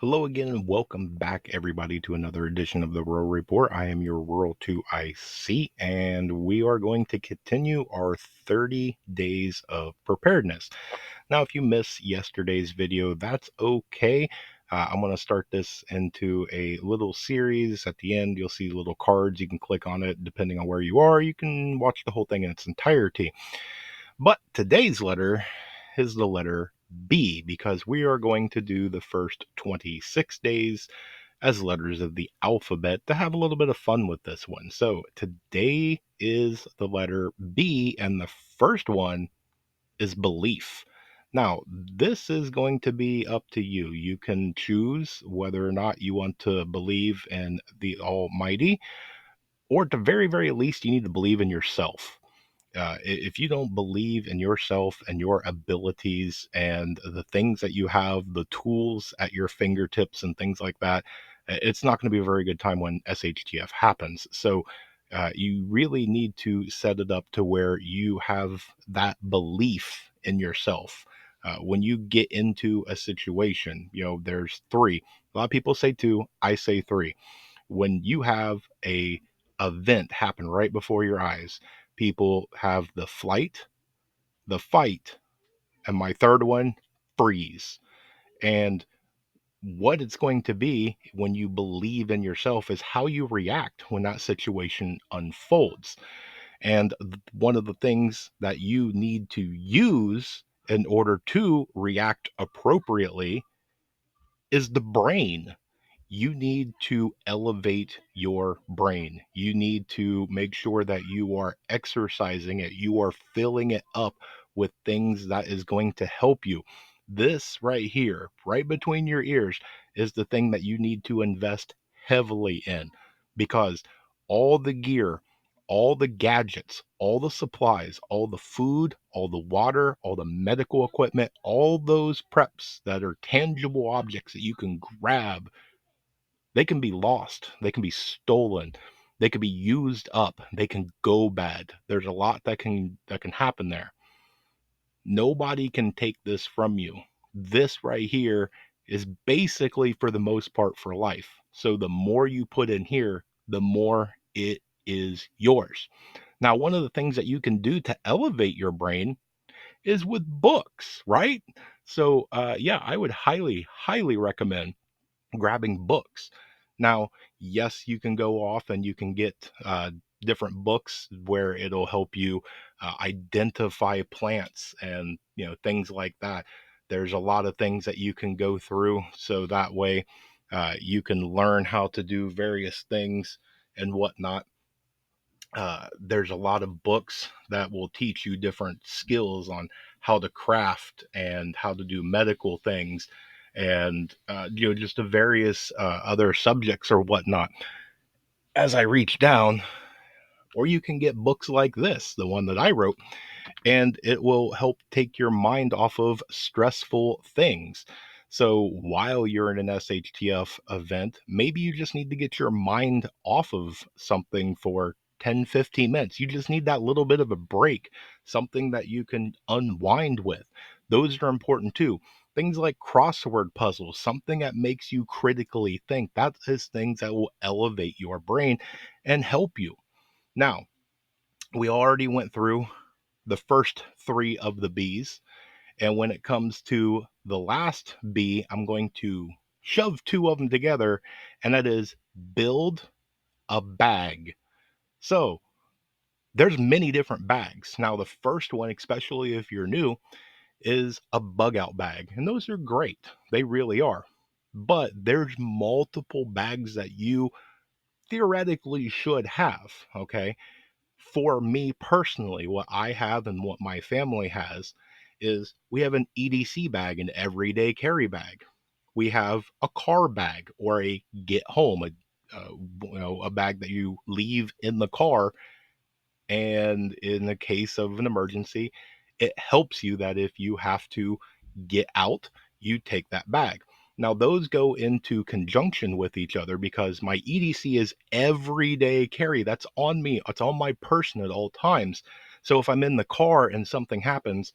Hello again, and welcome back, everybody, to another edition of the Rural Report. I am your Rural 2IC, and we are going to continue our 30 days of preparedness. Now, if you missed yesterday's video, that's okay. I'm going to start this into a little series. At the end, you'll see little cards. You can click on it depending on where you are. You can watch the whole thing in its entirety. But today's letter is the letter B because we are going to do the first 26 days as letters of the alphabet to have a little bit of fun with this one. So today is the letter B, and the first one is belief. Now, this is going to be up to you. You can choose whether or not you want to believe in the Almighty, or at the very, very least, you need to believe in yourself. If you don't believe in yourself and your abilities and the things that you have, the tools at your fingertips and things like that, it's not going to be a very good time when SHTF happens. So you really need to set it up to where you have that belief in yourself. When you get into a situation, there's three. A lot of people say two, I say three. When you have a event happen right before your eyes, people have the flight, the fight, and my third one, freeze. And what it's going to be when you believe in yourself is how you react when that situation unfolds. And one of the things that you need to use in order to react appropriately is the brain. You need to elevate your brain. You need to make sure that you are exercising it. You are filling it up with things that is going to help you. This right here, right between your ears, is the thing that you need to invest heavily in because all the gear, all the gadgets, all the supplies, all the food, all the water, all the medical equipment, all those preps that are tangible objects that you can grab, they can be lost, they can be stolen, they can be used up, they can go bad. There's a lot that can happen there. Nobody can take this from you. This right here is basically for the most part for life. So the more you put in here, the more it is yours. Now, one of the things that you can do to elevate your brain is with books, right? So, yeah, I would highly, highly recommend grabbing books. Now, yes, you can go off and you can get different books where it'll help you identify plants and things like that. There's a lot of things that you can go through, so that way you can learn how to do various things and whatnot. There's a lot of books that will teach you different skills on how to craft and how to do medical things and just the various other subjects or whatnot. As I reach down, or you can get books like this, the one that I wrote, and it will help take your mind off of stressful things. So while you're in an SHTF event, maybe you just need to get your mind off of something for 10, 15 minutes. You just need that little bit of a break, something that you can unwind with. Those are important too. Things like crossword puzzles, something that makes you critically think. That is things that will elevate your brain and help you. Now, we already went through the first three of the B's. And when it comes to the last B, I'm going to shove two of them together, and that is build a bag. So there's many different bags. Now, the first one, especially if you're new, is a bug out bag. And those are great. They really are. But there's multiple bags that you theoretically should have. Okay. For me personally, what I have and what my family has is we have an EDC bag, an everyday carry bag. We have a car bag or a get home, a bag that you leave in the car, and in the case of an emergency, it helps you that if you have to get out, you take that bag. Now, those go into conjunction with each other because my EDC is everyday carry. That's on me, it's on my person at all times. So if I'm in the car and something happens,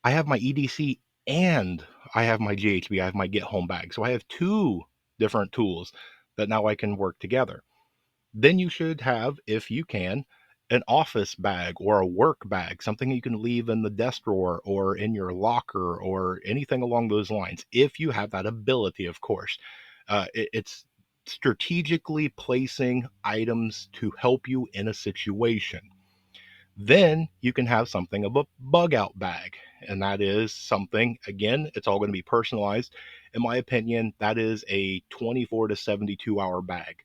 I have my EDC and I have my GHB, I have my get home bag. So I have two different tools that now I can work together. Then you should have, if you can, an office bag or a work bag, something you can leave in the desk drawer or in your locker or anything along those lines, if you have that ability, of course. It's strategically placing items to help you in a situation. Then you can have something of a bug out bag. And that is something, again, it's all going to be personalized. In my opinion, that is a 24 to 72-hour bag.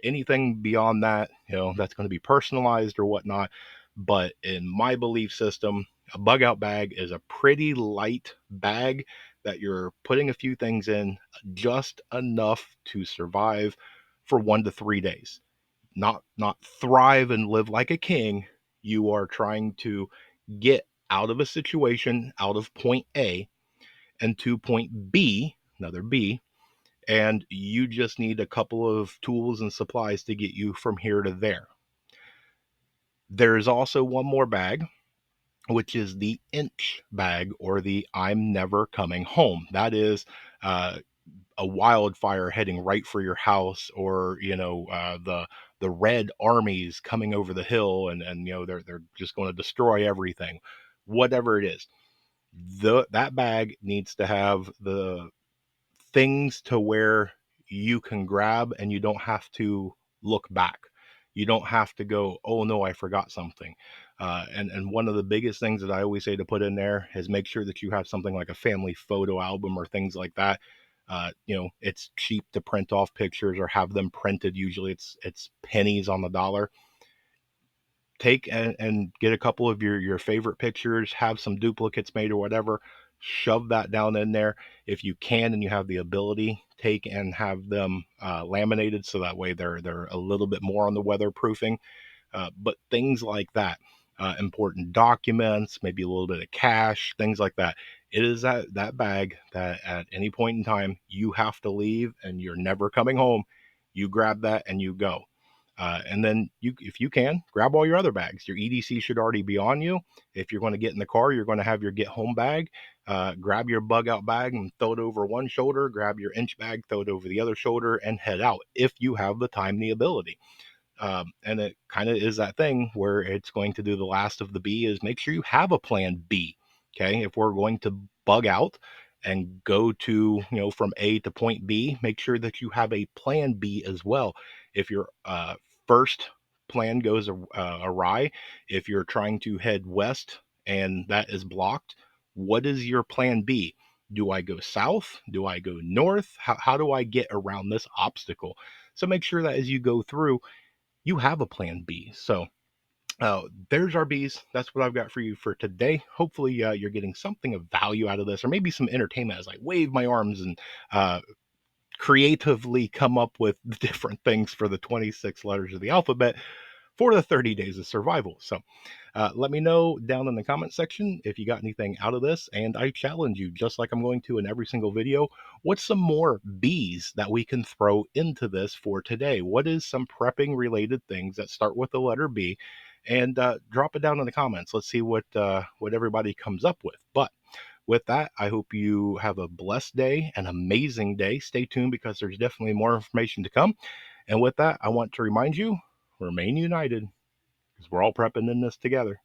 Anything beyond that, that's going to be personalized or whatnot. But in my belief system, a bug out bag is a pretty light bag that you're putting a few things in, just enough to survive for 1 to 3 days, not thrive and live like a king. You are trying to get out of a situation, out of point A and to point B, another B, and you just need a couple of tools and supplies to get you from here to there. There is also one more bag, which is the inch bag, or the I'm never coming home. That is uh, a wildfire heading right for your house, or the red armies coming over the hill, and they're just going to destroy everything, whatever it is. That bag needs to have the things to where you can grab and you don't have to look back. You don't have to go, oh no, I forgot something. And one of the biggest things that I always say to put in there is make sure that you have something like a family photo album or things like that. It's cheap to print off pictures or have them printed. Usually it's pennies on the dollar. Take and get a couple of your favorite pictures, have some duplicates made or whatever, shove that down in there. If you can and you have the ability, take and have them laminated, so that way they're a little bit more on the weatherproofing. But things like that, important documents, maybe a little bit of cash, things like that. It is that bag that at any point in time you have to leave and you're never coming home. You grab that and you go. And then if you can, grab all your other bags. Your EDC should already be on you. If you're going to get in the car, you're going to have your get home bag. Grab your bug out bag and throw it over one shoulder. Grab your inch bag, throw it over the other shoulder, and head out if you have the time and the ability. And it kind of is that thing where it's going to do the last of the B, is make sure you have a plan B. Okay. If we're going to bug out and go to, from A to point B, make sure that you have a plan B as well. If your first plan goes awry, if you're trying to head west and that is blocked, what is your plan B? Do I go south? Do I go north? How do I get around this obstacle? So make sure that as you go through, you have a plan B. So there's our B's. That's what I've got for you for today. Hopefully, you're getting something of value out of this, or maybe some entertainment as I wave my arms and uh, creatively come up with different things for the 26 letters of the alphabet for the 30 days of survival. So let me know down in the comment section if you got anything out of this. And I challenge you, just like I'm going to in every single video, what's some more B's that we can throw into this for today? What is some prepping related things that start with the letter B? And drop it down in the comments. Let's see what everybody comes up with. But with that, I hope you have a blessed day, an amazing day. Stay tuned because there's definitely more information to come. And with that, I want to remain united, because we're all prepping in this together.